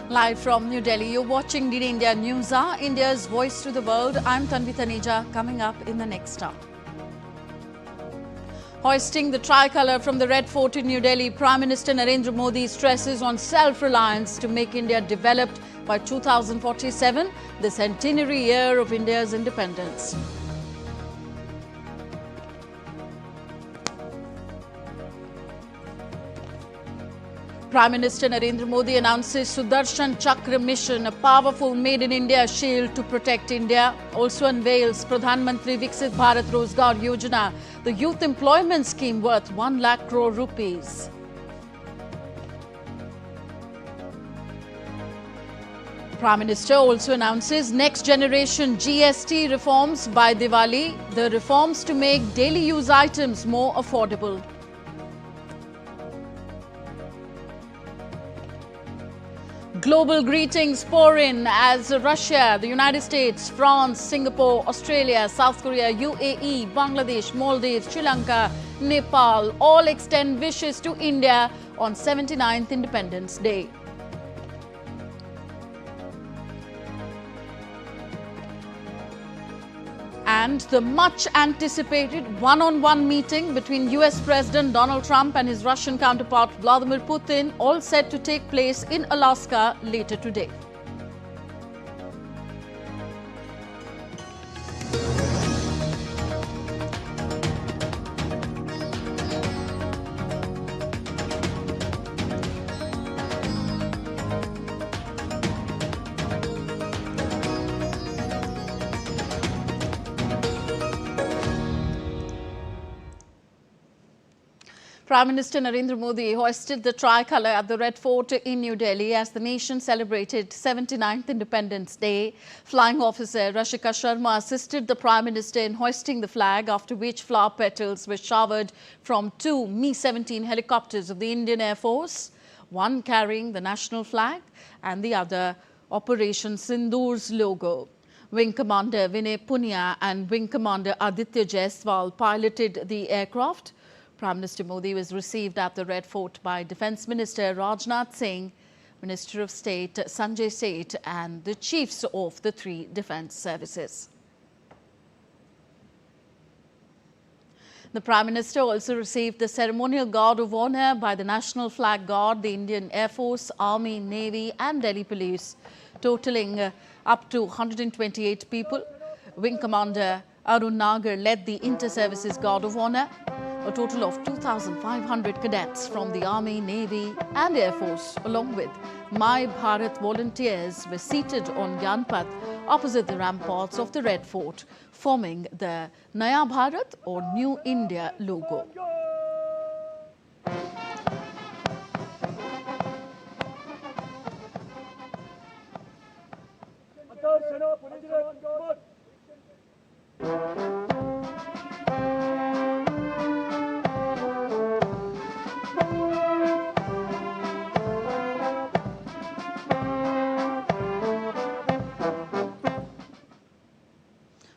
Live from New Delhi, you're watching DD India News Hour, India's voice to the world. I'm Tanvi Taneja, coming up in the next hour. Hoisting the tricolour from the Red Fort in New Delhi, Prime Minister Narendra Modi stresses on self-reliance to make India developed by 2047, the centenary year of India's independence. Prime Minister Narendra Modi announces Sudarshan Chakra mission, a powerful Made in India shield to protect India. Also unveils Pradhan Mantri Viksit Bharat Rozgar Yojana, the youth employment scheme worth 1 lakh crore rupees. Prime Minister also announces next generation GST reforms by Diwali, the reforms to make daily use items more affordable. Global greetings pour in as Russia, the United States, France, Singapore, Australia, South Korea, UAE, Bangladesh, Maldives, Sri Lanka, Nepal all extend wishes to India on 79th Independence Day. And the much-anticipated one-on-one meeting between US President Donald Trump and his Russian counterpart Vladimir Putin, all set to take place in Alaska later today. Prime Minister Narendra Modi hoisted the tricolour at the Red Fort in New Delhi as the nation celebrated 79th Independence Day. Flying officer Rashika Sharma assisted the Prime Minister in hoisting the flag, after which flower petals were showered from 2 Mi-17 helicopters of the Indian Air Force, one carrying the national flag and the other Operation Sindoor's logo. Wing Commander Vinay Punia and Wing Commander Aditya Jaiswal piloted the aircraft. Prime Minister Modi was received at the Red Fort by Defence Minister Rajnath Singh, Minister of State Sanjay Seth and the chiefs of the 3 defence services. The Prime Minister also received the ceremonial Guard of Honour by the National Flag Guard, the Indian Air Force, Army, Navy and Delhi Police, totalling up to 128 people. Wing Commander Arun Nagar led the Inter-Services Guard of Honour. A total of 2,500 cadets from the Army, Navy and Air Force, along with My Bharat volunteers, were seated on Gyanpath opposite the ramparts of the Red Fort, forming the Naya Bharat or New India logo.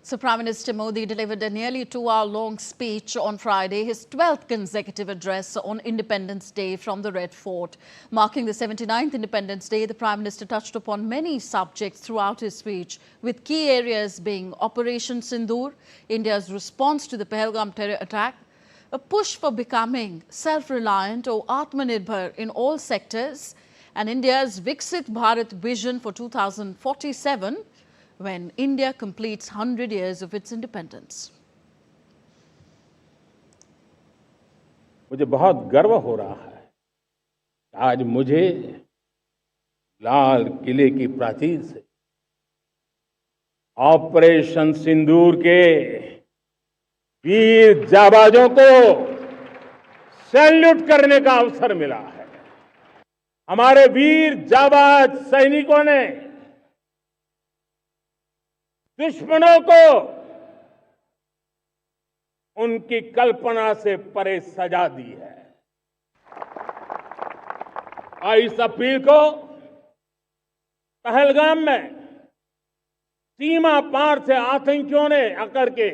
So Prime Minister Modi delivered a nearly 2-hour-long speech on Friday, his 12th consecutive address on Independence Day from the Red Fort. Marking the 79th Independence Day, the Prime Minister touched upon many subjects throughout his speech, with key areas being Operation Sindoor, India's response to the Pahalgam terror attack, a push for becoming self-reliant or Atmanirbhar in all sectors, and India's Viksit Bharat vision for 2047, when India completes 100 years of its independence. मुझे बहुत गर्व हो रहा है आज मुझे लाल किले की प्राचीर से ऑपरेशन सिंदूर के वीर जाबाजों को सैल्यूट करने का अवसर मिला है। हमारे वीर जाबाज सैनिकों ने दुश्मनों को उनकी कल्पना से परे सजा दी है और इस अपील को पहलगाम में सीमा पार से आतंकियों ने आकर के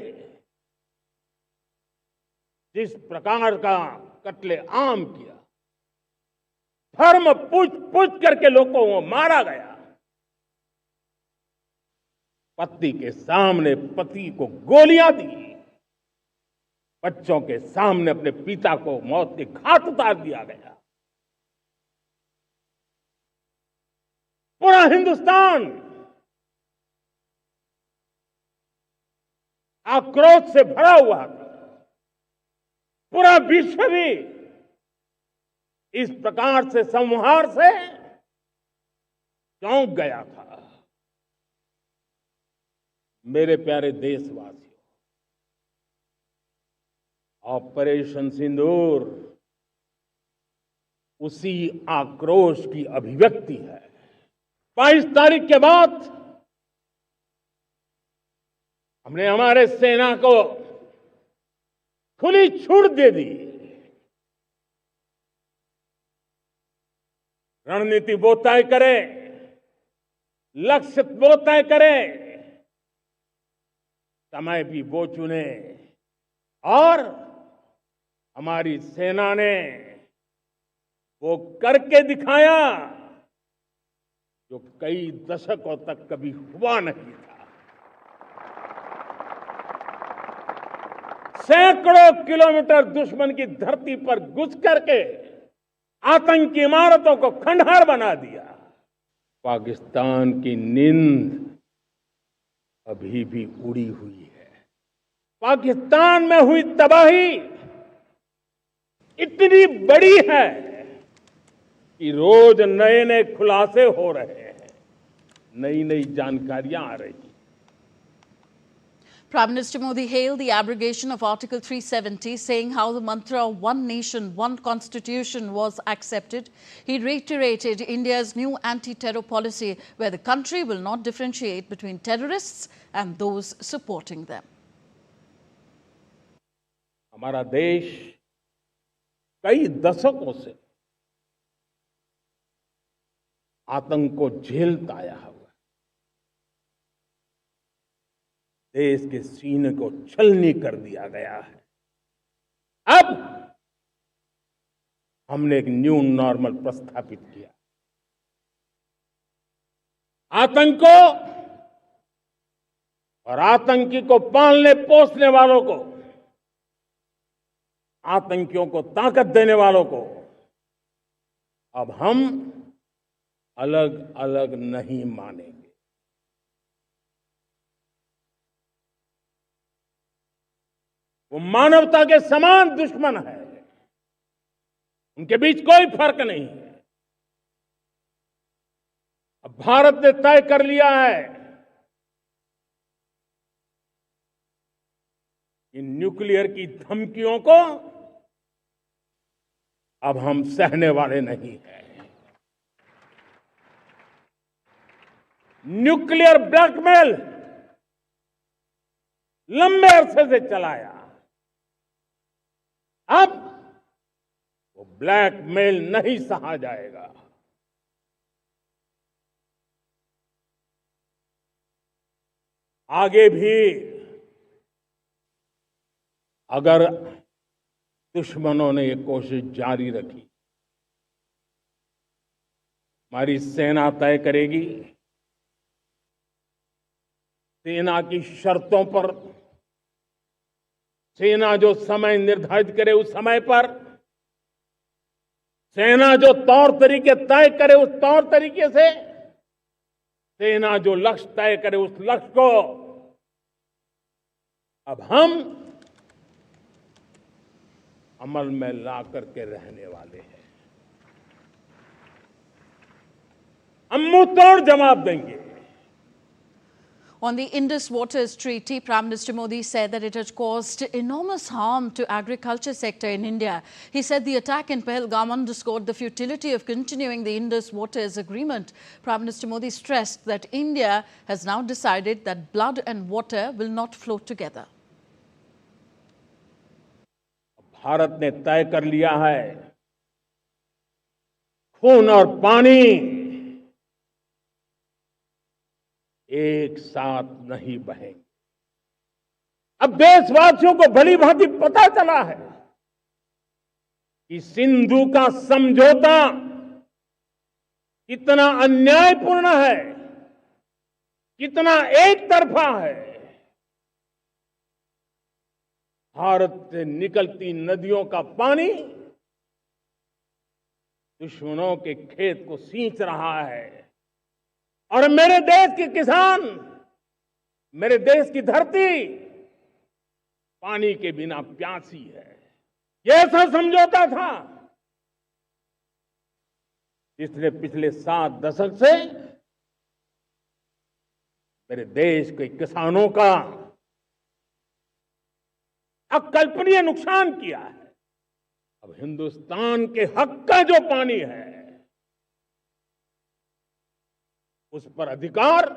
जिस प्रकार का कत्ले आम किया, धर्म पूछ पूछ करके लोगों को मारा गया। पति के सामने पति को गोलियां दी, बच्चों के सामने अपने पिता को मौत के घाट उतार दिया गया। पूरा हिंदुस्तान आक्रोश से भरा हुआ था। पूरा विश्व भी इस प्रकार से संहार से चौंक गया था। मेरे प्यारे देशवासियों, ऑपरेशन सिंदूर उसी आक्रोश की अभिव्यक्ति है। 22 तारीख के बाद हमने हमारे सेना को खुली छूट दे दी। रणनीति वो तय करे, लक्ष्य वो तय करे, समय भी वो चुने, और हमारी सेना ने वो करके दिखाया जो कई दशकों तक कभी हुआ नहीं था। सैकड़ों किलोमीटर दुश्मन की धरती पर घुस करके आतंकी इमारतों को खंडहर बना दिया। पाकिस्तान की नींद अभी भी उड़ी हुई है। पाकिस्तान में हुई तबाही इतनी बड़ी है कि रोज नए नए खुलासे हो रहे हैं, नई नई जानकारियां आ रही हैं। Prime Minister Modi hailed the abrogation of Article 370, saying how the mantra of one nation, one constitution was accepted. He reiterated India's new anti-terror policy, where the country will not differentiate between terrorists and those supporting them. हमारा देश कई दशकों से आतंक को झेलता आया हुआ। देश के सीने को छलनी कर दिया गया है। अब हमने एक न्यू नॉर्मल प्रस्थापित किया। आतंक को और आतंकी को पालने पोसने वालों को, आतंकियों को ताकत देने वालों को अब हम अलग अलग नहीं मानेंगे। वो मानवता के समान दुश्मन है, उनके बीच कोई फर्क नहीं है। अब भारत ने तय कर लिया है कि न्यूक्लियर की धमकियों को अब हम सहने वाले नहीं हैं। न्यूक्लियर ब्लैकमेल लंबे अरसे से चलाया, अब वो ब्लैकमेल नहीं सहा जाएगा। आगे भी अगर दुश्मनों ने ये कोशिश जारी रखी, हमारी सेना तय करेगी। सेना की शर्तों पर, सेना जो समय निर्धारित करे उस समय पर, सेना जो तौर तरीके तय करे उस तौर तरीके से, सेना जो लक्ष्य तय करे उस लक्ष्य को अब हम अमल में ला करके रहने वाले हैं। हम मुंह तोड़ जवाब देंगे। On the Indus Waters Treaty, Prime Minister Modi said that it had caused enormous harm to agriculture sector in India. He said the attack in Pahalgam underscored the futility of continuing the Indus Waters Agreement. Prime Minister Modi stressed that India has now decided that blood and water will not flow together. Bharat ने तय कर लिया है, खून और पानी एक साथ नहीं बहेंगे। अब देशवासियों को भली भांति पता चला है कि सिंधु का समझौता कितना अन्यायपूर्ण है, कितना एक तरफा है। भारत से निकलती नदियों का पानी दुश्मनों के खेत को सींच रहा है और मेरे देश के किसान, मेरे देश की धरती पानी के बिना प्यासी है। ये ऐसा समझौता था जिसने पिछले 7 दशक से मेरे देश के किसानों का अकल्पनीय नुकसान किया है। अब हिंदुस्तान के हक का जो पानी है उस पर अधिकार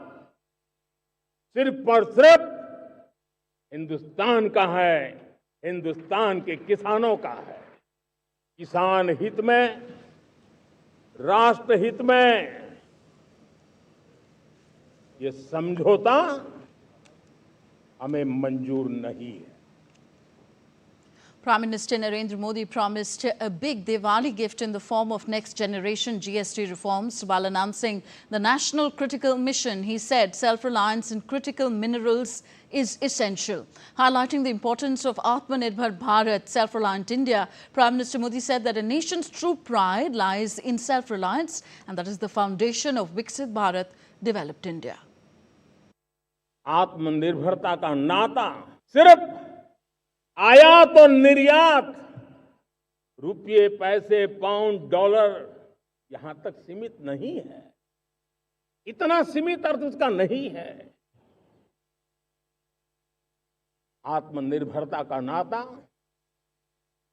सिर्फ और सिर्फ हिंदुस्तान का है, हिंदुस्तान के किसानों का है। किसान हित में, राष्ट्र हित में ये समझौता हमें मंजूर नहीं है। Prime Minister Narendra Modi promised a big Diwali gift in the form of next generation GST reforms while announcing the National Critical Mission. He said self-reliance in critical minerals is essential. Highlighting the importance of Atmanirbhar Bharat, self-reliant India, Prime Minister Modi said that a nation's true pride lies in self-reliance and that is the foundation of Viksit Bharat, developed India. आत्मनिर्भरता का नाता सिर्फ आयात और निर्यात, रुपये, पैसे, pound, dollar यहां तक सीमित नहीं है। इतना सीमित अर्थ उसका नहीं है। आत्मनिर्भरता का नाता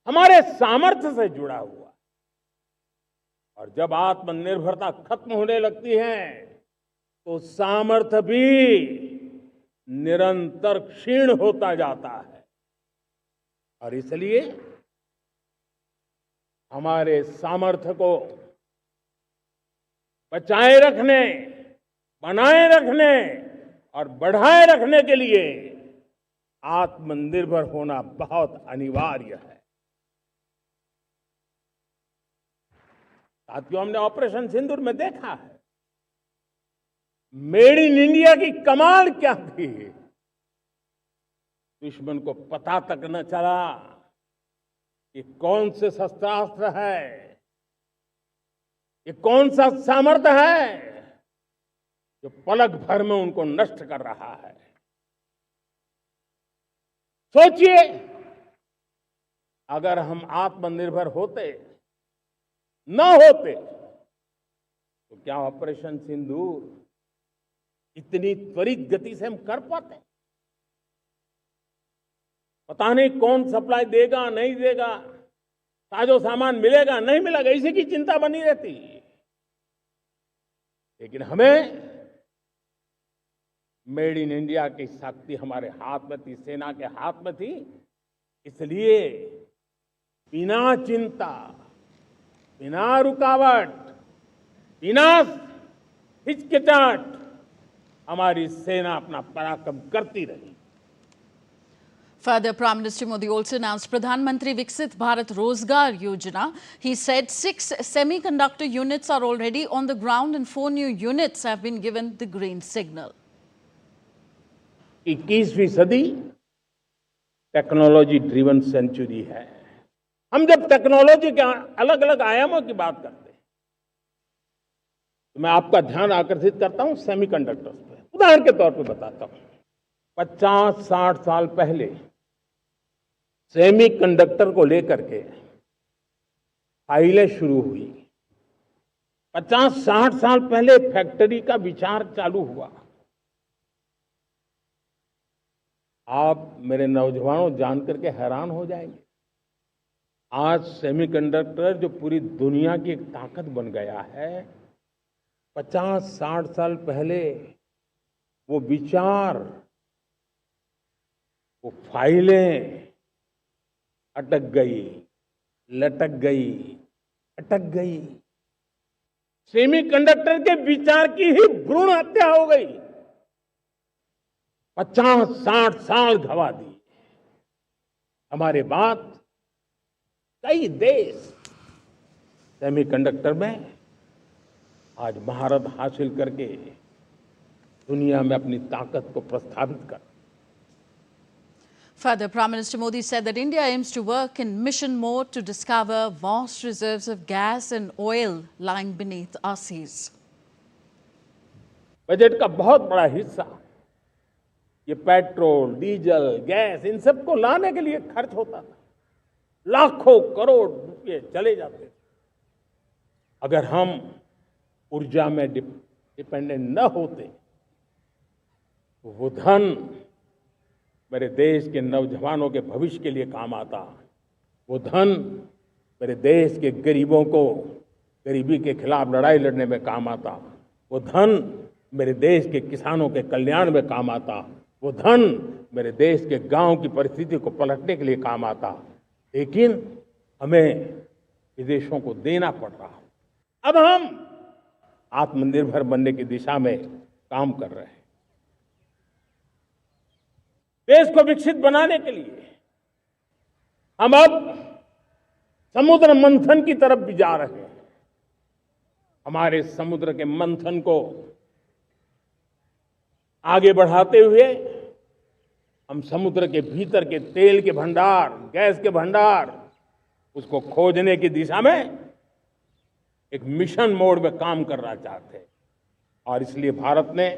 हमारे सामर्थ्य से जुड़ा हुआ, और जब आत्मनिर्भरता खत्म होने लगती है तो सामर्थ्य भी निरंतर क्षीण होता जाता है। और इसलिए हमारे सामर्थ्य को बचाए रखने, बनाए रखने और बढ़ाए रखने के लिए आत्मनिर्भर होना बहुत अनिवार्य है। साथियों, हमने ऑपरेशन सिंदूर में देखा है मेड इन इंडिया की कमाल क्या थी। दुश्मन को पता तक न चला कि कौन से शस्त्रास्त्र है, ये कौन सा सामर्थ्य है जो पलक भर में उनको नष्ट कर रहा है। सोचिए, अगर हम आत्मनिर्भर होते, न होते, तो क्या ऑपरेशन सिंदूर इतनी त्वरित गति से हम कर पाते? पता नहीं कौन सप्लाई देगा, नहीं देगा, साजो सामान मिलेगा, नहीं मिलेगा, इसी की चिंता बनी रहती। लेकिन हमें मेड इन इंडिया की शक्ति हमारे हाथ में थी, सेना के हाथ में थी। इसलिए बिना चिंता, बिना रुकावट, बिना हिचकिचाहट हमारी सेना अपना पराक्रम करती रही। Further, Prime Minister Modi also announced Pradhan Mantri Viksit Bharat Rozgar Yojana. He said 6 semiconductor units are already on the ground and 4 new units have been given the green signal. 21वीं सदी टेक्नोलॉजी ड्रिवन सेंचुरी है। हम जब technology के अलग अलग आयामों की बात करते हैं तो मैं आपका ध्यान आकर्षित करता हूं सेमीकंडक्टर्स पे। उदाहरण के तौर पे बताता हूं, 50-60 साल पहले सेमीकंडक्टर को लेकर के फाइलें शुरू हुई। 50-60 साल पहले फैक्ट्री का विचार चालू हुआ। आप मेरे नौजवानों जानकर के हैरान हो जाएंगे, आज सेमीकंडक्टर जो पूरी दुनिया की एक ताकत बन गया है, 50-60 साल पहले वो विचार, वो फाइलें अटक गई, लटक गई, अटक गई। सेमीकंडक्टर के विचार की ही भ्रूण हत्या हो गई। 50-60 साल गवा दी। हमारे बाद कई देश सेमीकंडक्टर में आज महारत हासिल करके दुनिया में अपनी ताकत को प्रस्थापित कर। Further, Prime Minister Modi said that India aims to work in mission mode to discover vast reserves of gas and oil lying beneath our seas. Budget का बहुत बड़ा हिस्सा ये पेट्रोल, डीजल, गैस इन सबको लाने के लिए खर्च होता था। लाखों करोड़ रुपए चले जाते थे। अगर हम ऊर्जा में डिपेंडेंट न होते तो वो धन मेरे देश के नौजवानों के भविष्य के लिए काम आता। वो धन मेरे देश के गरीबों को गरीबी के खिलाफ लड़ाई लड़ने में काम आता। वो धन मेरे देश के किसानों के कल्याण में काम आता। वो धन मेरे देश के गांव की परिस्थिति को पलटने के लिए काम आता। लेकिन हमें विदेशों को देना पड़ रहा। अब हम आत्मनिर्भर बनने की दिशा में काम कर रहे हैं। देश को विकसित बनाने के लिए हम अब समुद्र मंथन की तरफ भी जा रहे हैं। हमारे समुद्र के मंथन को आगे बढ़ाते हुए हम समुद्र के भीतर के तेल के भंडार, गैस के भंडार उसको खोजने की दिशा में एक मिशन मोड में काम करना चाहते हैं। और इसलिए भारत ने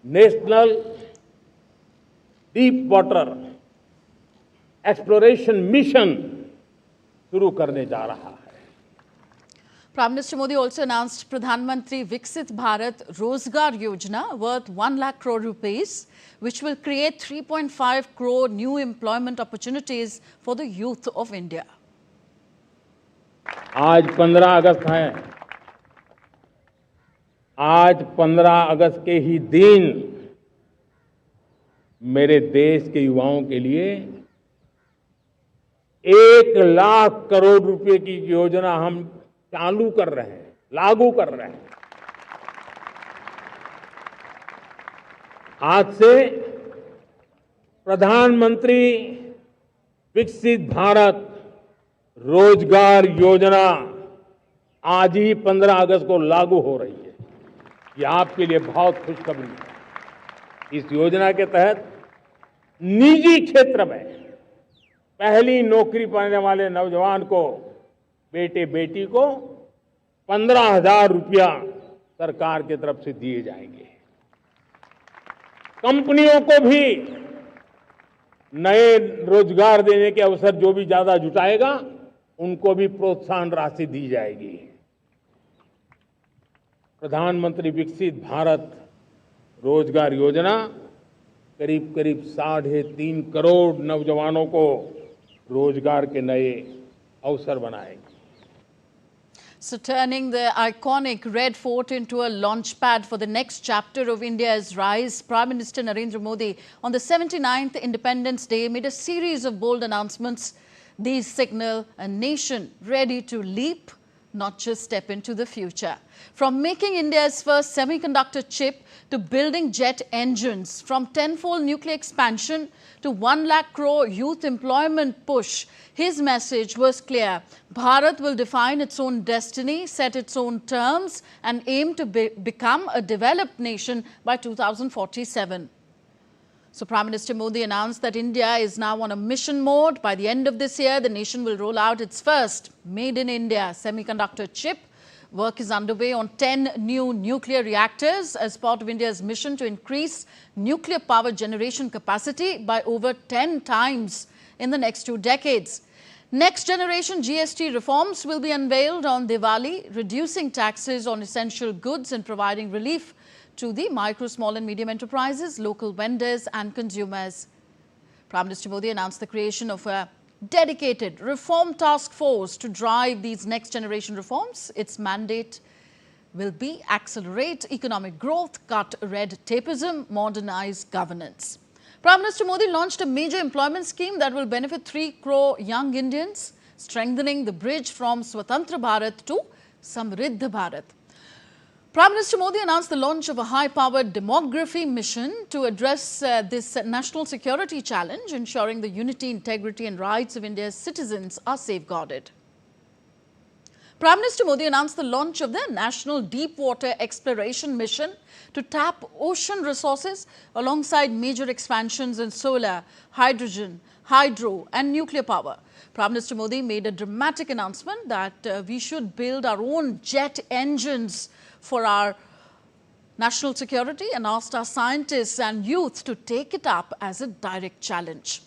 national deep water exploration mission शुरू करने जा रहा है। Prime Minister Modi also announced Pradhan Mantri Viksit Bharat Rozgar Yojana worth 1 lakh crore rupees, which will create 3.5 crore new employment opportunities for the youth of India. आज 15 अगस्त है। आज 15 अगस्त के ही दिन मेरे देश के युवाओं के लिए 1 लाख करोड़ रुपए की योजना हम चालू कर रहे हैं, लागू कर रहे हैं। आज से प्रधानमंत्री विकसित भारत रोजगार योजना आज ही 15 अगस्त को लागू हो रही है। ये आपके लिए बहुत खुशखबरी है। इस योजना के तहत निजी क्षेत्र में पहली नौकरी पाने वाले नौजवान को, बेटे बेटी को 15,000 रुपया सरकार की तरफ से दिए जाएंगे। कंपनियों को भी नए रोजगार देने के अवसर जो भी ज्यादा जुटाएगा उनको भी प्रोत्साहन राशि दी जाएगी। प्रधानमंत्री विकसित भारत रोजगार योजना करीब करीब 3.5 करोड़ नौजवानों को रोजगार के नए अवसर बनाएगी। So turning the iconic Red Fort into a launchpad for the next chapter of India's rise, Prime Minister Narendra Modi on the 79th Independence Day made a series of bold announcements. These signal a nation ready to leap, not just step into the future. From making India's first semiconductor chip to building jet engines, from tenfold nuclear expansion to 1 lakh crore youth employment push, his message was clear. Bharat will define its own destiny, set its own terms and aim to become a developed nation by 2047. So Prime Minister Modi announced that India is now on a mission mode. By the end of this year, the nation will roll out its first Made in India semiconductor chip. Work is underway on 10 new nuclear reactors as part of India's mission to increase nuclear power generation capacity by over 10 times in the next 2 decades. Next generation GST reforms will be unveiled on Diwali, reducing taxes on essential goods and providing relief to the micro, small and medium enterprises, local vendors and consumers. Prime Minister Modi announced the creation of a dedicated reform task force to drive these next generation reforms. Its mandate will be accelerate economic growth, cut red tapeism, modernize governance. Prime Minister Modi launched a major employment scheme that will benefit 3 crore young Indians, strengthening the bridge from Swatantra Bharat to Samriddha Bharat. Prime Minister Modi announced the launch of a high-powered demography mission to address this national security challenge, ensuring the unity, integrity and rights of India's citizens are safeguarded. Prime Minister Modi announced the launch of the National Deep Water Exploration Mission to tap ocean resources alongside major expansions in solar, hydrogen, hydro and nuclear power. Prime Minister Modi made a dramatic announcement that we should build our own jet engines for our national security and asked our scientists and youth to take it up as a direct challenge.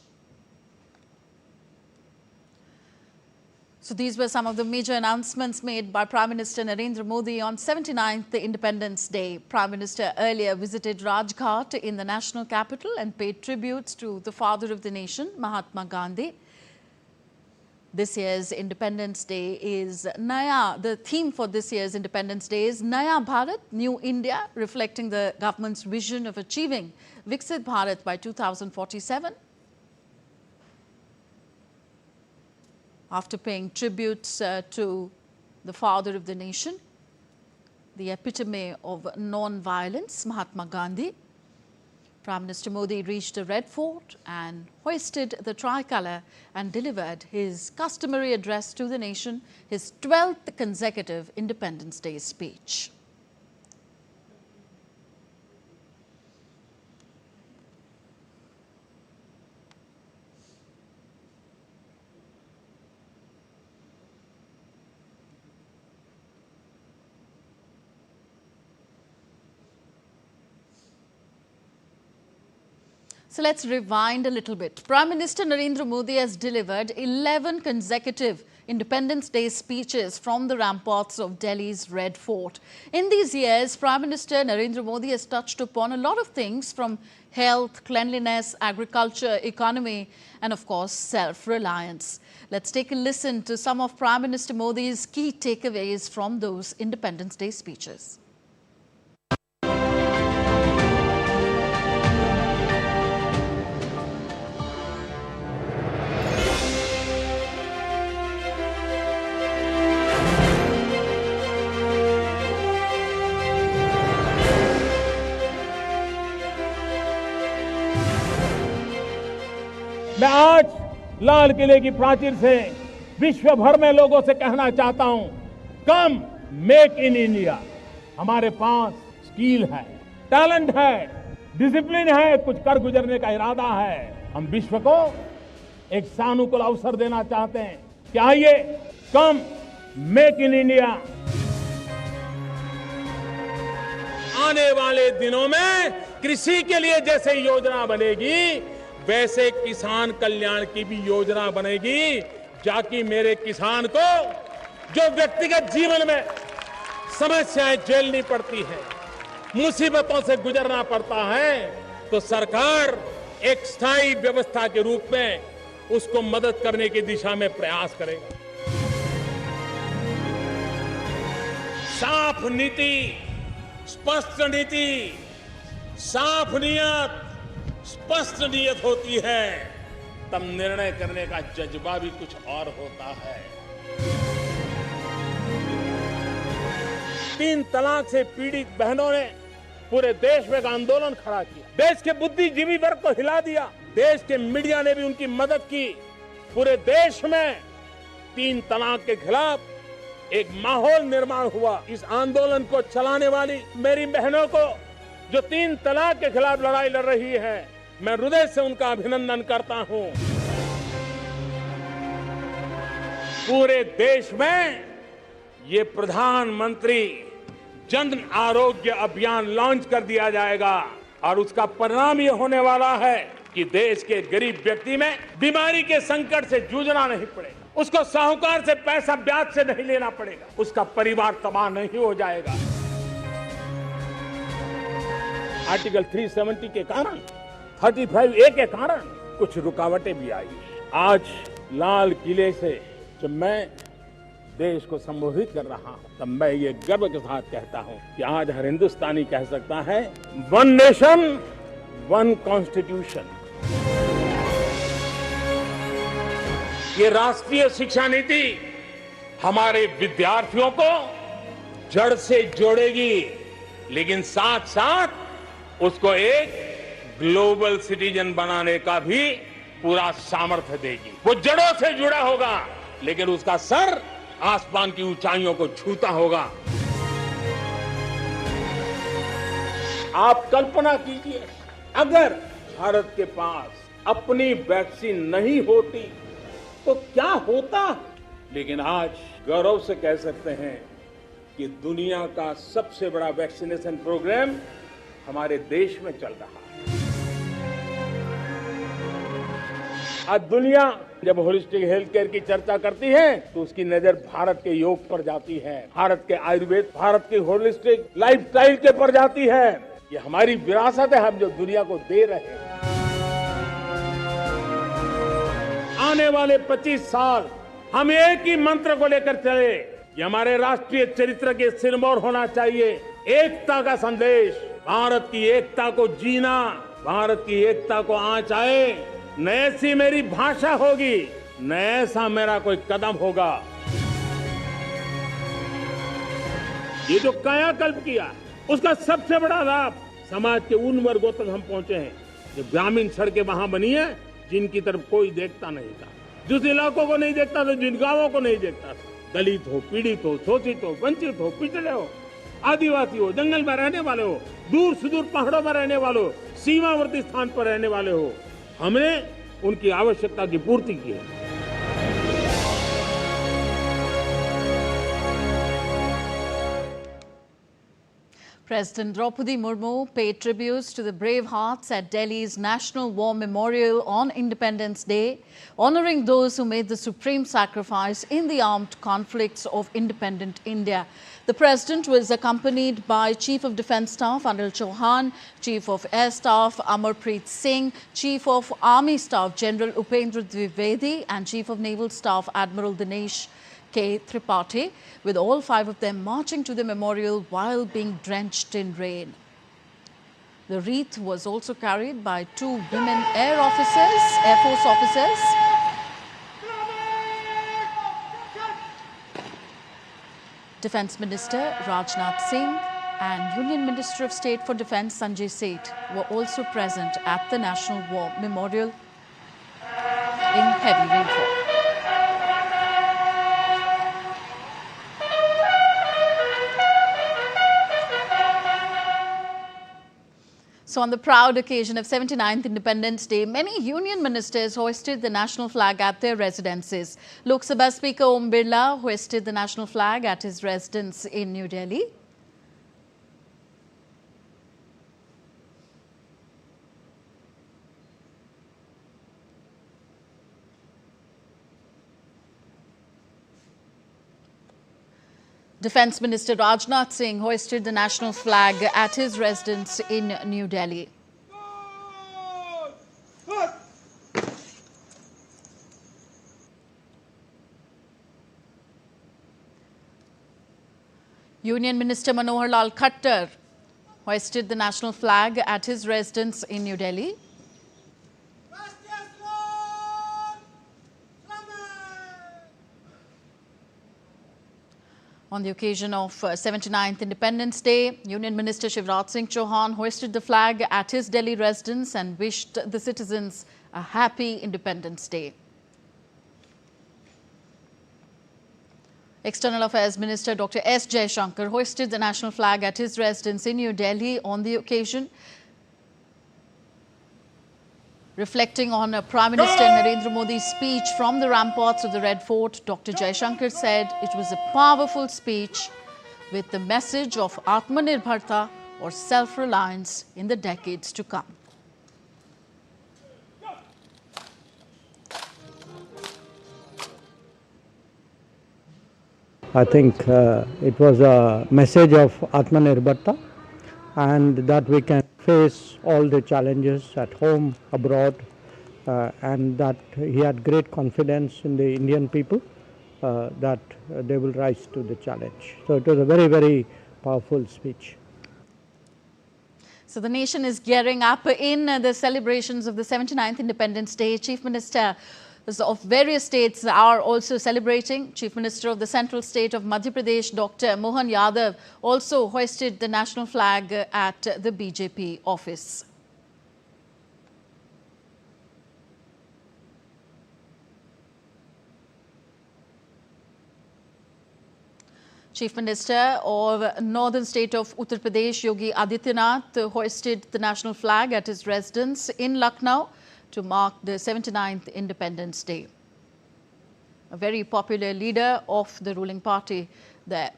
So these were some of the major announcements made by Prime Minister Narendra Modi on 79th Independence Day. Prime Minister earlier visited Rajghat in the national capital and paid tributes to the father of the nation, Mahatma Gandhi. This year's Independence Day is Naya. The theme for this year's Independence Day is Naya Bharat, New India, reflecting the government's vision of achieving Viksit Bharat by 2047. After paying tributes to the father of the nation, the epitome of non-violence, Mahatma Gandhi, Prime Minister Modi reached the Red Fort and hoisted the tricolour and delivered his customary address to the nation, his 12th consecutive Independence Day speech. So let's rewind a little bit. Prime Minister Narendra Modi has delivered 11 consecutive Independence Day speeches from the ramparts of Delhi's Red Fort. In these years, Prime Minister Narendra Modi has touched upon a lot of things from health, cleanliness, agriculture, economy, and of course, self-reliance. Let's take a listen to some of Prime Minister Modi's key takeaways from those Independence Day speeches. मैं आज लाल किले की प्राचीर से विश्व भर में लोगों से कहना चाहता हूं, कम मेक इन इंडिया। हमारे पास स्किल है, टैलेंट है, डिसिप्लिन है, कुछ कर गुजरने का इरादा है। हम विश्व को एक सानुकूल अवसर देना चाहते हैं कि आइए कम मेक इन इंडिया। आने वाले दिनों में कृषि के लिए जैसे योजना बनेगी, वैसे किसान कल्याण की भी योजना बनेगी, जाकि मेरे किसान को जो व्यक्तिगत जीवन में समस्याएं झेलनी पड़ती है, मुसीबतों से गुजरना पड़ता है, तो सरकार एक स्थायी व्यवस्था के रूप में उसको मदद करने की दिशा में प्रयास करेगा। साफ नीति, स्पष्ट नीति, साफ नियत, स्पष्ट नियत होती है, तब निर्णय करने का जज्बा भी कुछ और होता है। 3 तलाक से पीड़ित बहनों ने पूरे देश में एक आंदोलन खड़ा किया, देश के बुद्धिजीवी वर्ग को हिला दिया, देश के मीडिया ने भी उनकी मदद की। पूरे देश में 3 तलाक के खिलाफ एक माहौल निर्माण हुआ। इस आंदोलन को चलाने वाली मेरी बहनों को, जो 3 तलाक के खिलाफ लड़ाई लड़ रही है, मैं हृदय से उनका अभिनंदन करता हूं। पूरे देश में ये प्रधानमंत्री जन आरोग्य अभियान लॉन्च कर दिया जाएगा और उसका परिणाम ये होने वाला है कि देश के गरीब व्यक्ति में बीमारी के संकट से जूझना नहीं पड़ेगा, उसको साहूकार से पैसा ब्याज से नहीं लेना पड़ेगा, उसका परिवार तबाह नहीं हो जाएगा। आर्टिकल 370 के कारण, 35A के कारण कुछ रुकावटें भी आई। आज लाल किले से जब मैं देश को संबोधित कर रहा हूं, तब मैं ये गर्व के साथ कहता हूं कि आज हर हिंदुस्तानी कह सकता है, 1 नेशन 1 कॉन्स्टिट्यूशन। ये राष्ट्रीय शिक्षा नीति हमारे विद्यार्थियों को जड़ से जोड़ेगी, लेकिन साथ साथ उसको एक ग्लोबल सिटीजन बनाने का भी पूरा सामर्थ्य देगी। वो जड़ों से जुड़ा होगा, लेकिन उसका सर आसमान की ऊंचाइयों को छूता होगा। आप कल्पना कीजिए, अगर भारत के पास अपनी वैक्सीन नहीं होती तो क्या होता। लेकिन आज गौरव से कह सकते हैं कि दुनिया का सबसे बड़ा वैक्सीनेशन प्रोग्राम हमारे देश में चल रहा है। आज दुनिया जब होलिस्टिक हेल्थ केयर की चर्चा करती है तो उसकी नजर भारत के योग पर जाती है, भारत के आयुर्वेद, भारत के होलिस्टिक लाइफस्टाइल के पर जाती है। ये हमारी विरासत है, हम जो दुनिया को दे रहे हैं। आने वाले 25 साल हम एक ही मंत्र को लेकर चले। ये हमारे राष्ट्रीय चरित्र के सिरमौर होना चाहिए। एकता का संदेश, भारत की एकता को जीना, भारत की एकता को आंच आए। न ऐसी मेरी भाषा होगी, न ऐसा मेरा कोई कदम होगा। ये जो कायाकल्प किया, उसका सबसे बड़ा लाभ समाज के उन वर्गों तक हम पहुंचे हैं जो ग्रामीण सड़कें वहां बनी है जिनकी तरफ कोई देखता नहीं था, जिस इलाकों को नहीं देखता था, जिन गांवों को नहीं देखता था। दलित हो, पीड़ित हो, शोषित हो, वंचित हो, पिछड़े हो, आदिवासी हो, जंगल में रहने वाले हो, दूर सुदूर पहाड़ों में रहने वाले हो, सीमावर्ती स्थान पर रहने वाले हो, हमने उनकी आवश्यकता की पूर्ति की है। President Draupadi Murmu paid tributes to the brave hearts at Delhi's National War Memorial on Independence Day, honoring those who made the supreme sacrifice in the armed conflicts of independent India. The President was accompanied by Chief of Defence Staff Anil Chauhan, Chief of Air Staff Amarpreet Singh, Chief of Army Staff General Upendra Dwivedi and Chief of Naval Staff Admiral Dinesh K. Tripathi, with all 5 of them marching to the memorial while being drenched in rain. The wreath was also carried by 2 women Air Force officers. Defence Minister Rajnath Singh and Union Minister of State for Defence Sanjay Seth were also present at the National War Memorial in heavy rainfall. So on the proud occasion of 79th Independence Day, many union ministers hoisted the national flag at their residences. Lok Sabha Speaker Om Birla hoisted the national flag at his residence in New Delhi. Defence Minister Rajnath Singh hoisted the national flag at his residence in New Delhi. Union Minister Manohar Lal Khattar hoisted the national flag at his residence in New Delhi. On the occasion of 79th Independence Day, Union Minister Shivraj Singh Chauhan hoisted the flag at his Delhi residence and wished the citizens a happy Independence Day. External Affairs Minister Dr. S. Jaishankar hoisted the national flag at his residence in New Delhi on the occasion. Reflecting on Prime Minister Narendra Modi's speech from the ramparts of the Red Fort, Dr. Jaishankar said it was a powerful speech with the message of Atmanirbharta or self-reliance in the decades to come. I think it was a message of Atmanirbharta and that we can face all the challenges at home, abroad, and that he had great confidence in the Indian people that they will rise to the challenge. So it was a very, very powerful speech. So the nation is gearing up in the celebrations of the 79th Independence Day. Chief Minister of various states are also celebrating. Chief Minister of the Central State of Madhya Pradesh, Dr. Mohan Yadav, also hoisted the national flag at the BJP office. Chief Minister of Northern State of Uttar Pradesh, Yogi Adityanath, hoisted the national flag at his residence in Lucknow to mark the 79th Independence Day. A very popular leader of the ruling party there.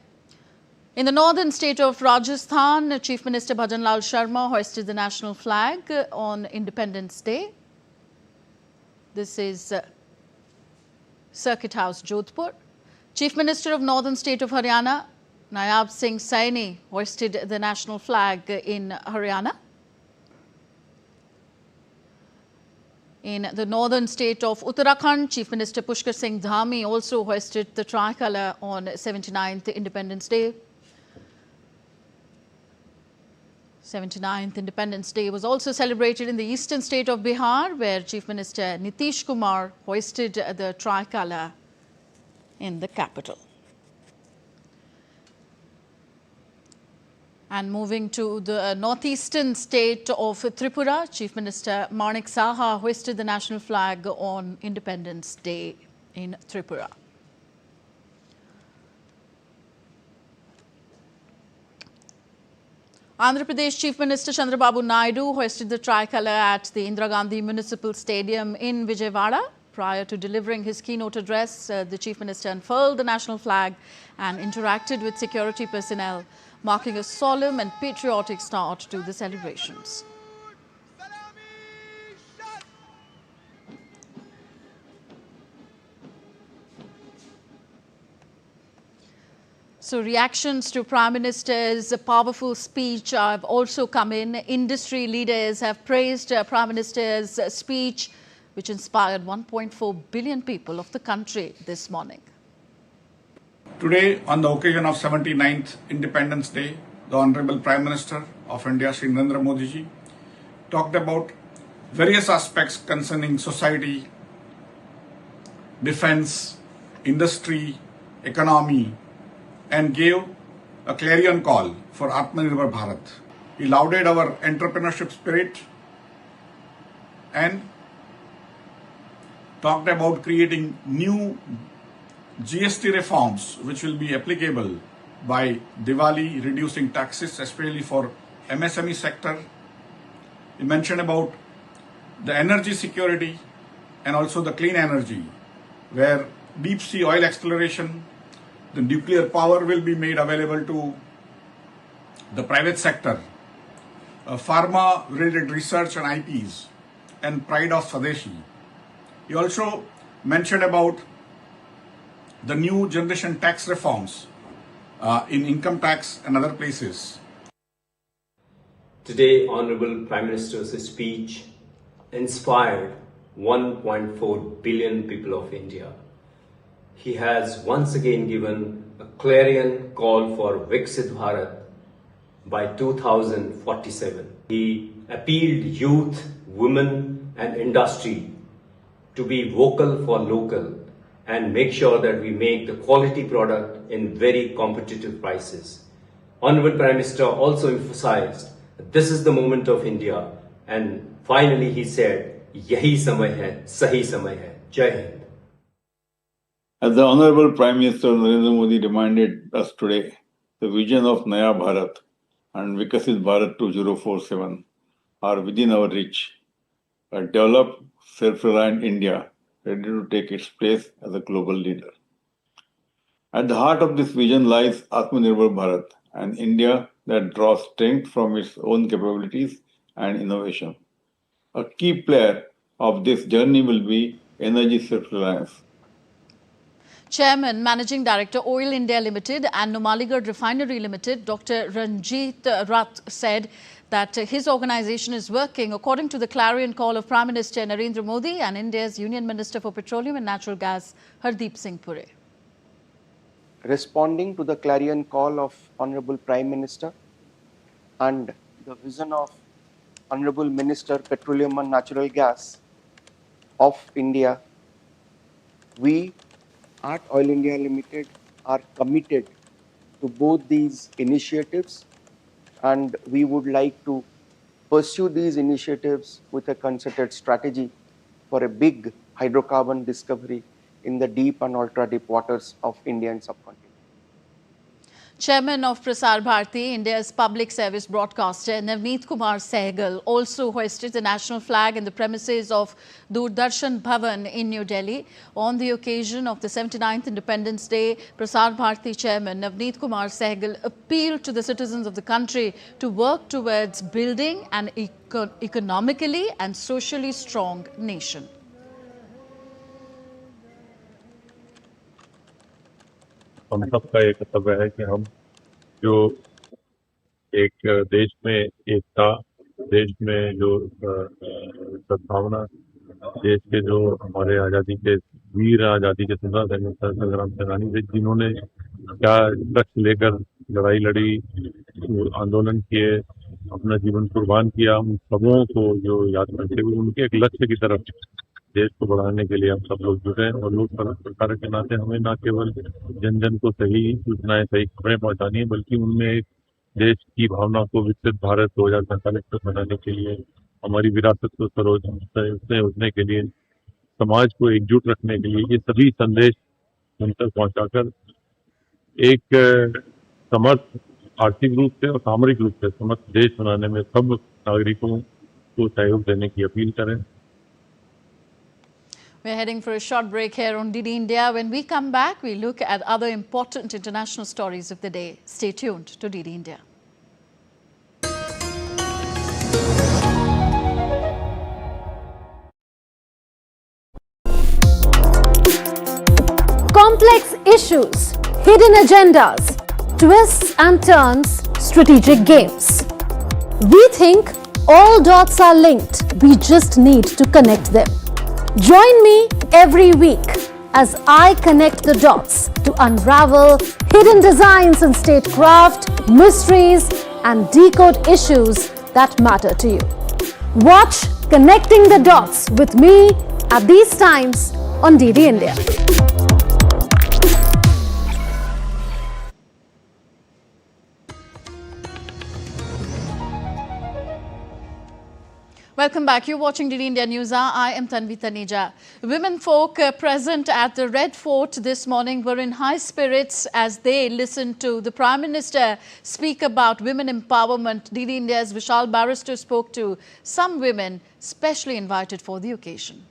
In the northern state of Rajasthan, Chief Minister Bhajan Lal Sharma hoisted the national flag on Independence Day. This is Circuit House, Jodhpur. Chief Minister of Northern State of Haryana, Nayab Singh Saini, hoisted the national flag in Haryana. In the northern state of Uttarakhand, Chief Minister Pushkar Singh Dhami also hoisted the tricolour on 79th Independence Day. 79th Independence Day was also celebrated in the eastern state of Bihar, where Chief Minister Nitish Kumar hoisted the tricolour in the capital. And moving to the northeastern state of Tripura, Chief Minister Manik Saha hoisted the national flag on Independence Day in Tripura. Andhra Pradesh Chief Minister Chandrababu Naidu hoisted the tricolour at the Indira Gandhi Municipal Stadium in Vijayawada. Prior to delivering his keynote address, the Chief Minister unfurled the national flag and interacted with security personnel, marking a solemn and patriotic start to the celebrations. So reactions to Prime Minister's powerful speech have also come in. Industry leaders have praised Prime Minister's speech, which inspired 1.4 billion people of the country this morning. Today, on the occasion of 79th Independence Day, the Honorable Prime Minister of India, Shri Narendra Modi ji, talked about various aspects concerning society, defense, industry, economy, and gave a clarion call for Atmanirbhar Bharat. He lauded our entrepreneurship spirit and talked about creating new GST reforms which will be applicable by Diwali, reducing taxes especially for MSME sector. He mentioned about the energy security and also the clean energy, where deep sea oil exploration, the nuclear power will be made available to the private sector, pharma related research and IPs, and pride of Swadeshi. He also mentioned about the new generation tax reforms in income tax and other places. Today, Honorable Prime Minister's speech inspired 1.4 billion people of India. He has once again given a clarion call for Viksit Bharat by 2047. He appealed youth, women and industry to be vocal for local and make sure that we make the quality product in very competitive prices. Honorable Prime Minister also emphasized that this is the moment of India, and finally he said, "Yahi samay hai, sahi samay hai." Jai Hind. As the Honorable Prime Minister Narendra Modi reminded us today, the vision of Naya Bharat and Vikasit Bharat 2047 are within our reach. A developed, self-reliant India ready to take its place as a global leader. At the heart of this vision lies Atmanirbhar Bharat, an India that draws strength from its own capabilities and innovation. A key player of this journey will be energy self-reliance. Chairman, Managing Director, Oil India Limited and Numaligarh Refinery Limited, Dr. Ranjit Rath, said that his organization is working according to the clarion call of Prime Minister Narendra Modi and India's Union Minister for Petroleum and Natural Gas, Hardeep Singh Puri. Responding to the clarion call of Honorable Prime Minister and the vision of Honorable Minister Petroleum and Natural Gas of India, we at Oil India Limited are committed to both these initiatives, and we would like to pursue these initiatives with a concerted strategy for a big hydrocarbon discovery in the deep and ultra-deep waters of Indian subcontinent. Chairman of Prasar Bharati, India's public service broadcaster, Navneet Kumar Sehgal, also hoisted the national flag in the premises of Doordarshan Bhavan in New Delhi. On the occasion of the 79th Independence Day, Prasar Bharati Chairman Navneet Kumar Sehgal appealed to the citizens of the country to work towards building an economically and socially strong nation. हम सबका ये कर्तव्य है कि हम जो एक देश में एकता, देश में जो सद्भावना, देश के जो हमारे आज़ादी के वीर, आज़ादी के स्वतंत्रता संग्राम सेनानी थे, जिन्होंने क्या लक्ष्य लेकर लड़ाई लड़ी, आंदोलन किए, अपना जीवन कुर्बान किया, उन सबों को जो याद करते हुए उनके एक लक्ष्य की तरफ देश को बढ़ाने के लिए हम सब लोग जुटे हैं। और लोग सरकार के नाते हमें न केवल जन जन को सही सूचनाएं, सही खबरें पहुंचानी है, बल्कि उनमें एक देश की भावना को विकसित भारत 2047 तक बनाने के लिए, हमारी विरासत को सरोजने के लिए, समाज को एकजुट रखने के लिए ये सभी संदेश उन तक पहुंचाकर एक समर्थ, आर्थिक रूप से और सामरिक रूप से समर्थ देश बनाने में सब नागरिकों को सहयोग देने की अपील करें। We're heading for a short break here on DD India. When we come back, we look at other important international stories of the day. Stay tuned to DD India. Complex issues, hidden agendas, twists and turns, strategic games. We think all dots are linked. We just need to connect them. Join me every week as I connect the dots to unravel hidden designs in statecraft, mysteries, and decode issues that matter to you. Watch Connecting the Dots with me at these times on DD India. Welcome back. You're watching DD India News. I am Tanvi Taneja. Women folk present at the Red Fort this morning were in high spirits as they listened to the Prime Minister speak about women empowerment. DD India's Vishal Barrister spoke to some women specially invited for the occasion.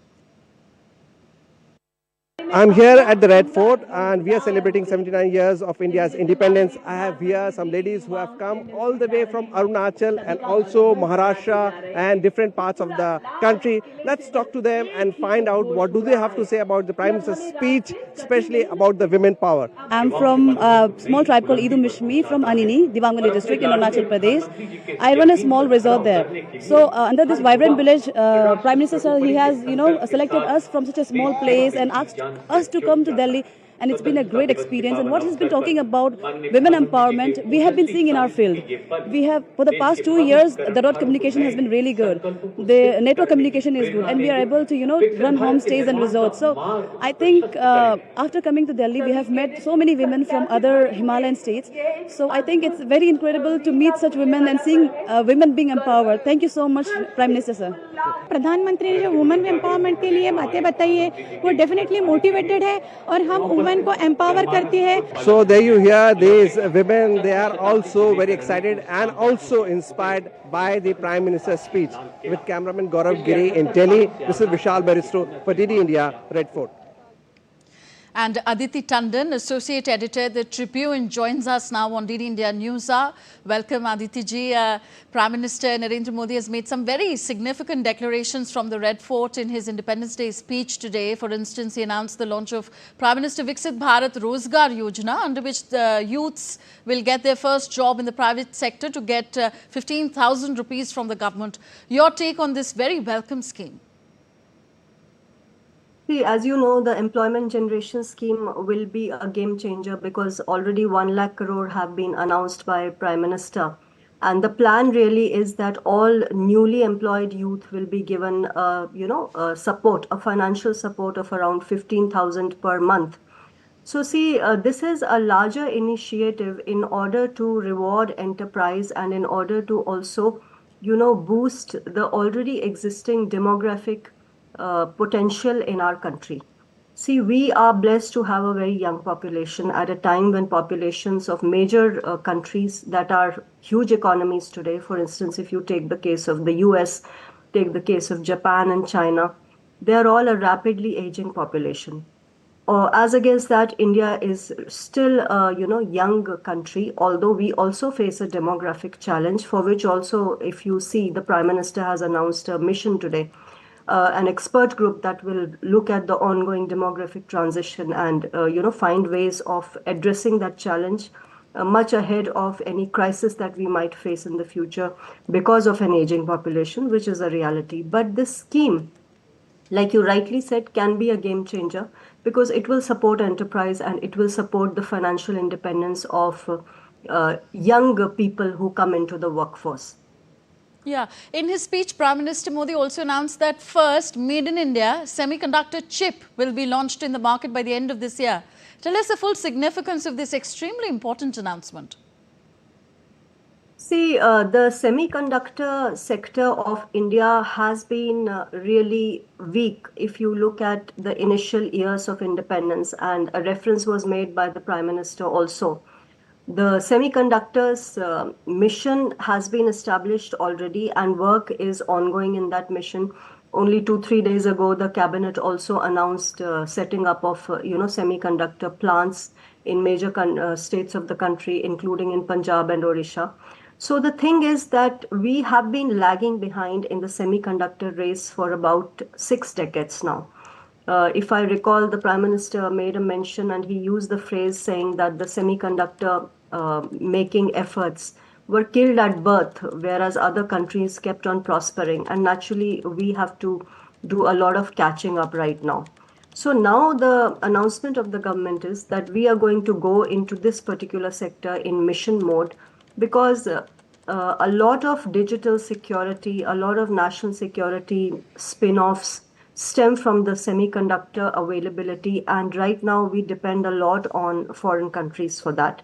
I'm here at the Red Fort and we are celebrating 79 years of India's independence. I have here some ladies who have come all the way from Arunachal and also Maharashtra and different parts of the country. Let's talk to them and find out what do they have to say about the Prime Minister's speech, especially about the women power. I'm from a small tribe called Idu Mishmi from Anini, Divanguli district in Arunachal Pradesh. I run a small resort there. So under this vibrant village, Prime Minister sir, he has selected us from such a small place and asked us to come to Delhi, and it's been a great experience. And what he's been talking about women empowerment, we have been seeing in our field. We have, for the past 2 years, the road communication has been really good. The network communication is good, and we are able to, run homestays and resorts. So I think after coming to Delhi, we have met so many women from other Himalayan states. So I think it's very incredible to meet such women and seeing women being empowered. Thank you so much, Prime Minister sir. प्रधानमंत्री ने जो women empowerment के लिए बातें बताई है वो definitely motivated है और हम वुमेन को एम्पावर करती है. So there you hear these women, they are also very excited and also inspired by the Prime Minister's speech. With cameraman Gaurav Giri in Delhi, this is Vishal Baristo for DD India, Red Fort. And Aditi Tandon, Associate Editor, The Tribune, joins us now on DD India News. Welcome, Aditi ji. Prime Minister Narendra Modi has made some very significant declarations from the Red Fort in his Independence Day speech today. For instance, he announced the launch of Prime Minister Viksit Bharat Rozgar Yojana, under which the youths will get their first job in the private sector to get 15,000 rupees from the government. Your take on this very welcome scheme? See, as you know, the employment generation scheme will be a game changer because already 1 lakh crore have been announced by Prime Minister. And the plan really is that all newly employed youth will be given, support, a financial support of around 15,000 per month. So see, this is a larger initiative in order to reward enterprise and in order to also, boost the already existing demographic potential in our country. See, we are blessed to have a very young population at a time when populations of major countries that are huge economies today, for instance, if you take the case of the US, take the case of Japan and China, they are all a rapidly aging population. As against that, India is still a young country, although we also face a demographic challenge for which also, if you see, the Prime Minister has announced a mission today, an expert group that will look at the ongoing demographic transition and find ways of addressing that challenge much ahead of any crisis that we might face in the future because of an aging population, which is a reality. But this scheme, like you rightly said, can be a game changer because it will support enterprise and it will support the financial independence of young people who come into the workforce. Yeah, in his speech, Prime Minister Modi also announced that first Made in India semiconductor chip will be launched in the market by the end of this year. Tell us the full significance of this extremely important announcement. See, the semiconductor sector of India has been really weak if you look at the initial years of independence, and a reference was made by the Prime Minister also. The semiconductors mission has been established already and work is ongoing in that mission. Only 2-3 days ago, the cabinet also announced setting up of semiconductor plants in major states of the country, including in Punjab and Odisha. So the thing is that we have been lagging behind in the semiconductor race for about 6 decades now. If I recall, the Prime Minister made a mention and he used the phrase saying that the semiconductor making efforts were killed at birth, whereas other countries kept on prospering. And naturally, we have to do a lot of catching up right now. So now the announcement of the government is that we are going to go into this particular sector in mission mode because a lot of digital security, a lot of national security spin-offs stem from the semiconductor availability, and right now we depend a lot on foreign countries for that.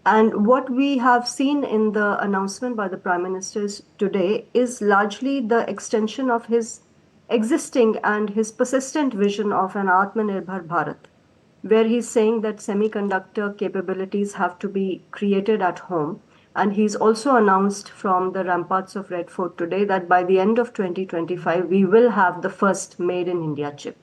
And what we have seen in the announcement by the Prime Minister today is largely the extension of his existing and his persistent vision of an Atmanirbhar Bharat, where he's saying that semiconductor capabilities have to be created at home. And he's also announced from the ramparts of Red Fort today that by the end of 2025, we will have the first Made in India chip.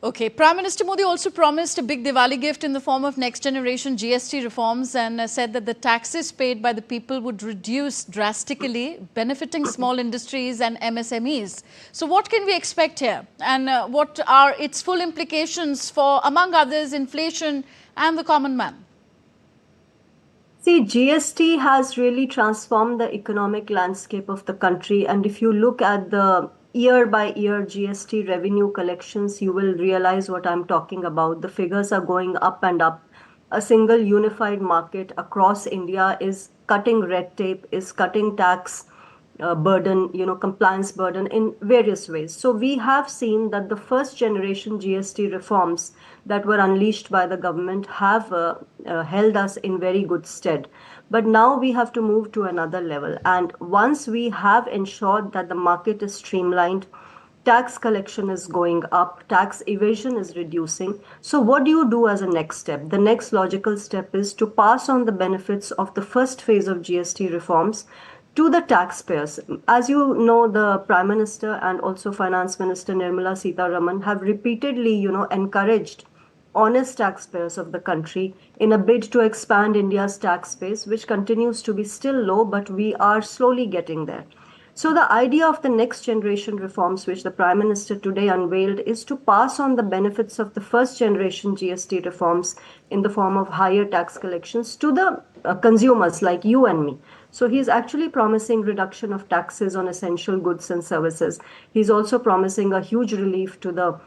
Okay, Prime Minister Modi also promised a big Diwali gift in the form of next generation GST reforms and said that the taxes paid by the people would reduce drastically, benefiting small industries and MSMEs. So what can we expect here? And what are its full implications for, among others, inflation and the common man? See, GST has really transformed the economic landscape of the country. And if you look at the year by year GST revenue collections, you will realize what I'm talking about. The figures are going up and up. A single unified market across India is cutting red tape, is cutting tax burden, compliance burden in various ways. So we have seen that the first generation GST reforms that were unleashed by the government have held us in very good stead. But now we have to move to another level. And once we have ensured that the market is streamlined, tax collection is going up, tax evasion is reducing. So what do you do as a next step? The next logical step is to pass on the benefits of the first phase of GST reforms to the taxpayers. As you know, the Prime Minister and also Finance Minister Nirmala Sitharaman have repeatedly, encouraged honest taxpayers of the country in a bid to expand India's tax base, which continues to be still low, but we are slowly getting there. So the idea of the next generation reforms, which the Prime Minister today unveiled, is to pass on the benefits of the first generation GST reforms in the form of higher tax collections to the consumers like you and me. So he's actually promising reduction of taxes on essential goods and services. He's also promising a huge relief to the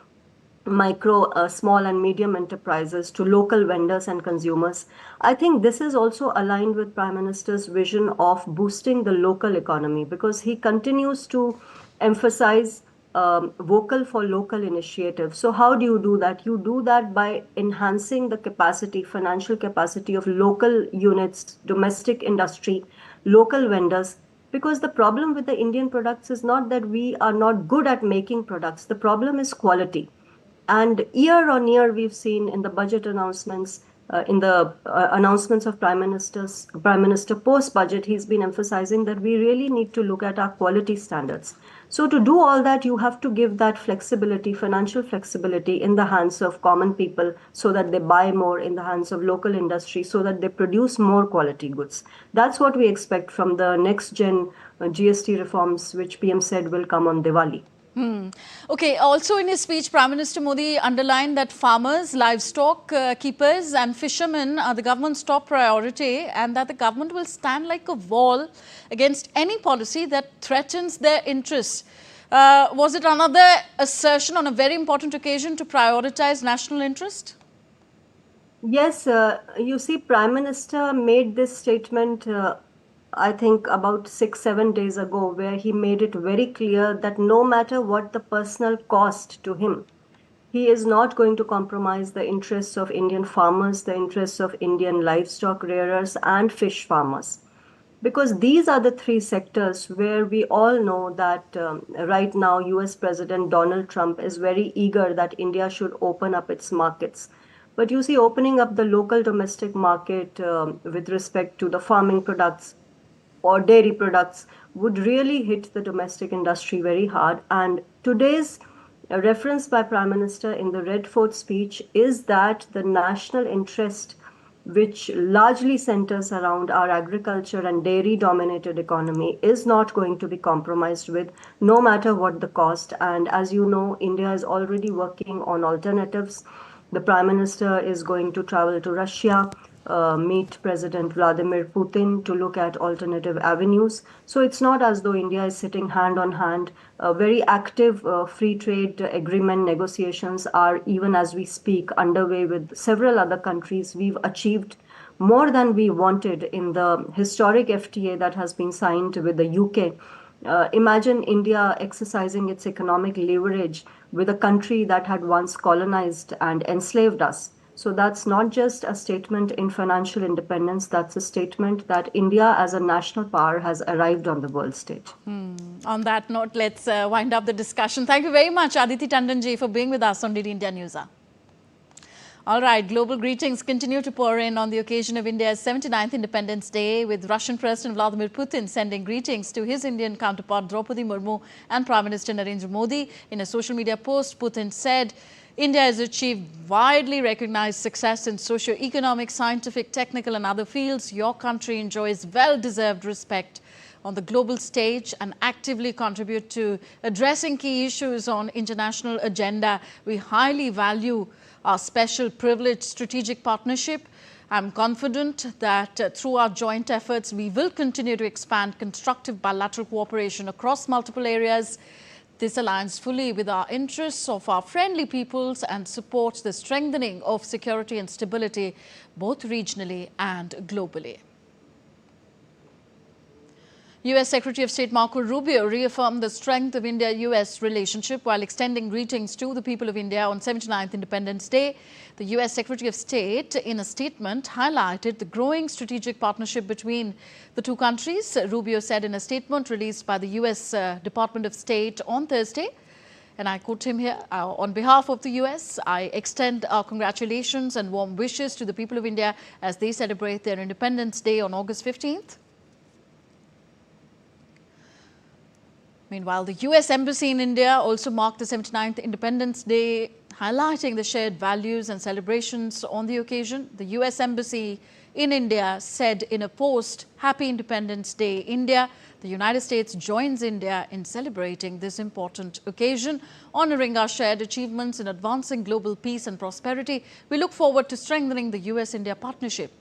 micro, small and medium enterprises, to local vendors and consumers. I think this is also aligned with Prime Minister's vision of boosting the local economy, because he continues to emphasize vocal for local initiatives. So how do you do that? You do that by enhancing the capacity, financial capacity of local units, domestic industry, local vendors. Because the problem with the Indian products is not that we are not good at making products. The problem is quality. And year on year, we've seen in the budget announcements, in the announcements of Prime Minister post-budget, he's been emphasizing that we really need to look at our quality standards. So to do all that, you have to give that flexibility, financial flexibility in the hands of common people so that they buy more, in the hands of local industry so that they produce more quality goods. That's what we expect from the next gen GST reforms, which PM said will come on Diwali. Okay, also in his speech, Prime Minister Modi underlined that farmers, livestock keepers and fishermen are the government's top priority, and that the government will stand like a wall against any policy that threatens their interests. Was it another assertion on a very important occasion to prioritize national interest? Yes, you see, Prime Minister made this statement I think about 6-7 days ago, where he made it very clear that no matter what the personal cost to him, he is not going to compromise the interests of Indian farmers, the interests of Indian livestock rearers and fish farmers. Because these are the three sectors where we all know that right now US President Donald Trump is very eager that India should open up its markets. But you see, opening up the local domestic market with respect to the farming products or dairy products would really hit the domestic industry very hard. And today's reference by Prime Minister in the Red Fort speech is that the national interest, which largely centers around our agriculture and dairy dominated economy, is not going to be compromised with, no matter what the cost. And as you know, India is already working on alternatives. The Prime Minister is going to travel to Russia, meet President Vladimir Putin to look at alternative avenues. So it's not as though India is sitting hand on hand. Very active free trade agreement negotiations are, even as we speak, underway with several other countries. We've achieved more than we wanted in the historic FTA that has been signed with the UK. Imagine India exercising its economic leverage with a country that had once colonized and enslaved us. So that's not just a statement in financial independence, that's a statement that India as a national power has arrived on the world stage. On that note, let's wind up the discussion. Thank you very much, Aditi Tandon ji, for being with us on DD India News. All right, global greetings continue to pour in on the occasion of India's 79th Independence Day, with Russian President Vladimir Putin sending greetings to his Indian counterpart Draupadi Murmu and Prime Minister Narendra Modi. In a social media post, Putin said, India has achieved widely recognized success in socio-economic, scientific, technical and other fields. Your country enjoys well-deserved respect on the global stage and actively contribute to addressing key issues on international agenda. We highly value our special privileged strategic partnership. I'm confident that through our joint efforts, we will continue to expand constructive bilateral cooperation across multiple areas. This aligns fully with our interests of our friendly peoples and supports the strengthening of security and stability both regionally and globally. U.S. Secretary of State Marco Rubio reaffirmed the strength of India-U.S. relationship while extending greetings to the people of India on 79th Independence Day. The U.S. Secretary of State, in a statement, highlighted the growing strategic partnership between the two countries. Rubio said in a statement released by the U.S. Department of State on Thursday, and I quote him here, on behalf of the U.S., I extend our congratulations and warm wishes to the people of India as they celebrate their Independence Day on August 15th. Meanwhile, the U.S. Embassy in India also marked the 79th Independence Day, highlighting the shared values and celebrations on the occasion. The U.S. Embassy in India said in a post, Happy Independence Day, India. The United States joins India in celebrating this important occasion, honoring our shared achievements in advancing global peace and prosperity. We look forward to strengthening the U.S.-India partnership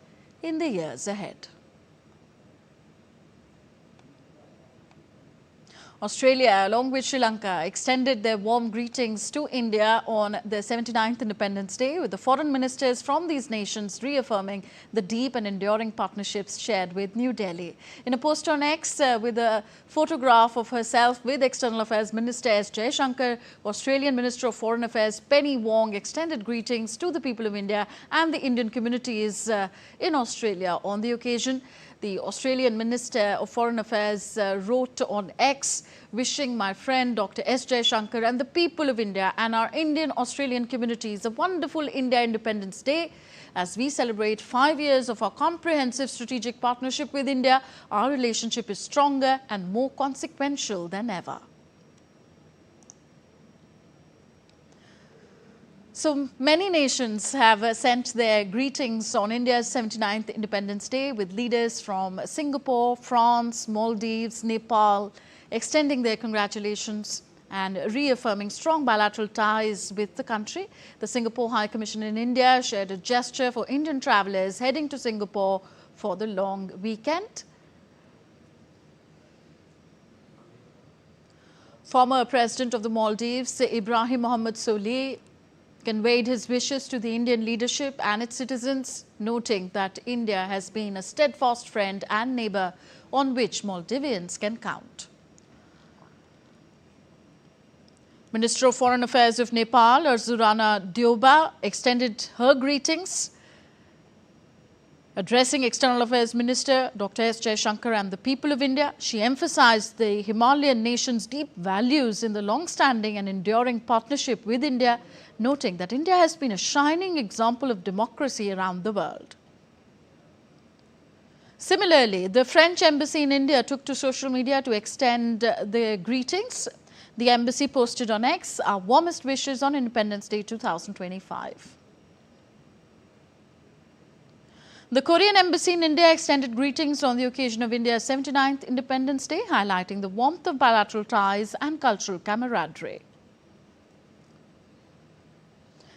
in the years ahead. Australia, along with Sri Lanka, extended their warm greetings to India on the 79th Independence Day, with the foreign ministers from these nations reaffirming the deep and enduring partnerships shared with New Delhi. In a post on X with a photograph of herself with External Affairs Minister S. Jaishankar, Australian Minister of Foreign Affairs Penny Wong extended greetings to the people of India and the Indian communities in Australia on the occasion. The Australian Minister of Foreign Affairs wrote on X, wishing my friend Dr. S. Jaishankar and the people of India and our Indian-Australian communities a wonderful India Independence Day. As we celebrate 5 years of our comprehensive strategic partnership with India, our relationship is stronger and more consequential than ever. So many nations have sent their greetings on India's 79th Independence Day, with leaders from Singapore, France, Maldives, Nepal extending their congratulations and reaffirming strong bilateral ties with the country. The Singapore High Commission in India shared a gesture for Indian travellers heading to Singapore for the long weekend. Former President of the Maldives, Ibrahim Mohamed Solih, conveyed his wishes to the Indian leadership and its citizens, noting that India has been a steadfast friend and neighbour on which Maldivians can count. Minister of Foreign Affairs of Nepal, Arzurana Dioba, extended her greetings. Addressing External Affairs Minister Dr. S. Jaishankar and the people of India, she emphasized the Himalayan nation's deep values in the long-standing and enduring partnership with India, noting that India has been a shining example of democracy around the world. Similarly, the French embassy in India took to social media to extend their greetings. The embassy posted on X, our warmest wishes on Independence Day 2025. The Korean embassy in India extended greetings on the occasion of India's 79th Independence Day, highlighting the warmth of bilateral ties and cultural camaraderie.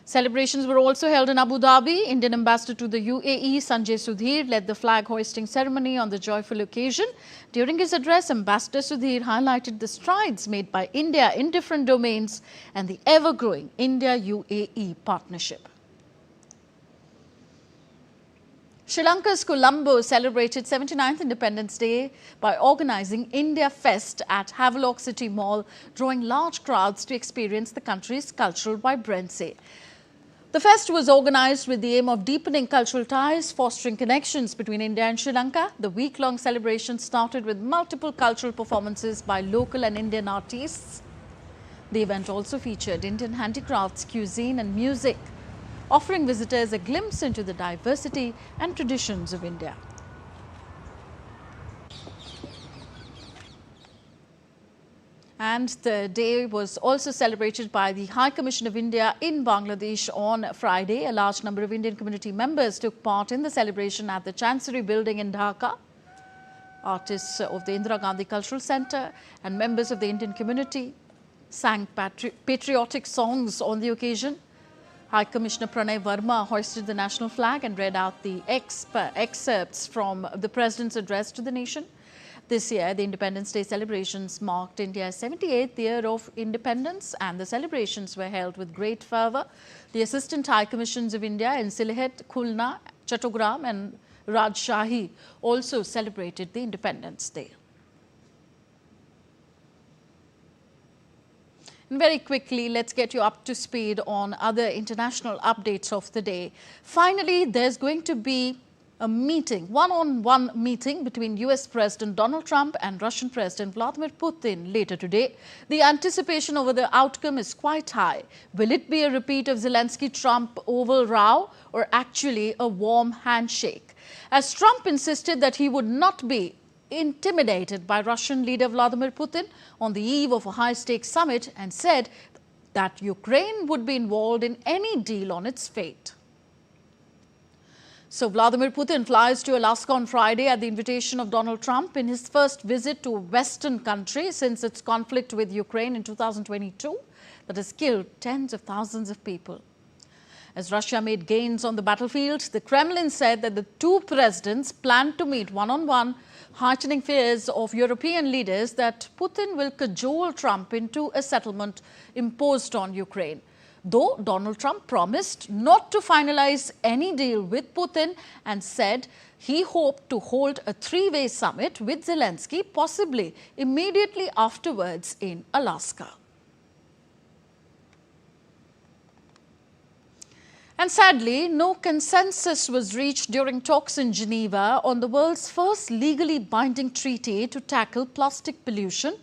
Celebrations were also held in Abu Dhabi. Indian ambassador to the UAE, Sanjay Sudhir, led the flag hoisting ceremony on the joyful occasion. During his address, Ambassador Sudhir highlighted the strides made by India in different domains and the ever-growing India-UAE partnership. Sri Lanka's Colombo celebrated 79th Independence Day by organising India Fest at Havelock City Mall, drawing large crowds to experience the country's cultural vibrancy. The fest was organised with the aim of deepening cultural ties, fostering connections between India and Sri Lanka. The week-long celebration started with multiple cultural performances by local and Indian artists. The event also featured Indian handicrafts, cuisine and music, offering visitors a glimpse into the diversity and traditions of India. And the day was also celebrated by the High Commission of India in Bangladesh on Friday. A large number of Indian community members took part in the celebration at the Chancery Building in Dhaka. Artists of the Indira Gandhi Cultural Centre and members of the Indian community sang patriotic songs on the occasion. High Commissioner Pranay Verma hoisted the national flag and read out the excerpts from the President's address to the nation. This year, the Independence Day celebrations marked India's 78th year of independence, and the celebrations were held with great fervour. The Assistant High Commissions of India in Sylhet, Khulna, Chattogram and Rajshahi also celebrated the Independence Day. And very quickly, let's get you up to speed on other international updates of the day. Finally, there's going to be a meeting, one-on-one meeting between US President Donald Trump and Russian President Vladimir Putin later today. The anticipation over the outcome is quite high. Will it be a repeat of Zelensky-Trump oval row or actually a warm handshake? As Trump insisted that he would not be intimidated by Russian leader Vladimir Putin on the eve of a high-stakes summit and said that Ukraine would be involved in any deal on its fate. So Vladimir Putin flies to Alaska on Friday at the invitation of Donald Trump in his first visit to a Western country since its conflict with Ukraine in 2022 that has killed tens of thousands of people. As Russia made gains on the battlefield, the Kremlin said that the two presidents plan to meet one-on-one, heightening fears of European leaders that Putin will cajole Trump into a settlement imposed on Ukraine. Though Donald Trump promised not to finalize any deal with Putin and said he hoped to hold a three-way summit with Zelensky, possibly immediately afterwards in Alaska. And sadly, no consensus was reached during talks in Geneva on the world's first legally binding treaty to tackle plastic pollution,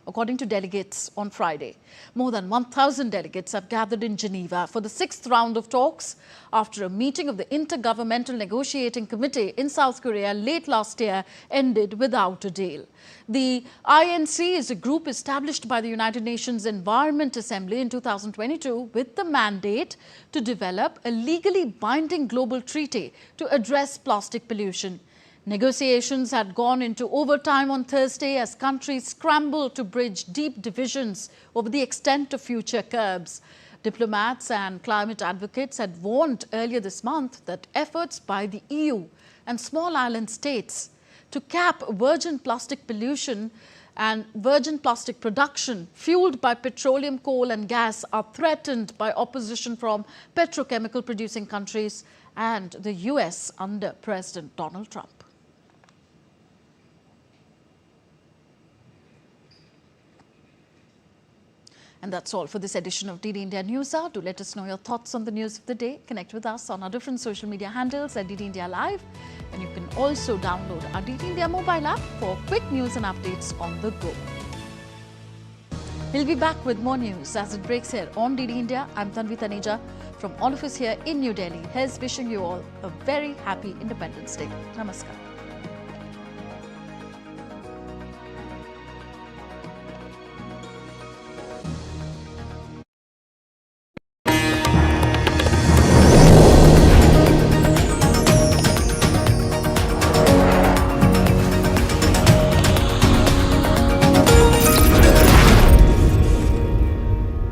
according to delegates on Friday. More than 1,000 delegates have gathered in Geneva for the 6th round of talks after a meeting of the Intergovernmental Negotiating Committee in South Korea late last year ended without a deal. The INC is a group established by the United Nations Environment Assembly in 2022 with the mandate to develop a legally binding global treaty to address plastic pollution. Negotiations had gone into overtime on Thursday as countries scrambled to bridge deep divisions over the extent of future curbs. Diplomats and climate advocates had warned earlier this month that efforts by the EU and small island states to cap virgin plastic pollution and virgin plastic production fueled by petroleum, coal and gas are threatened by opposition from petrochemical producing countries and the US under President Donald Trump. And that's all for this edition of DD India News Hour. Do let us know your thoughts on the news of the day. Connect with us on our different social media handles at DD India Live. And you can also download our DD India mobile app for quick news and updates on the go. We'll be back with more news as it breaks here on DD India. I'm Tanvi Taneja from all of us here in New Delhi. Here's wishing you all a very happy Independence Day. Namaskar.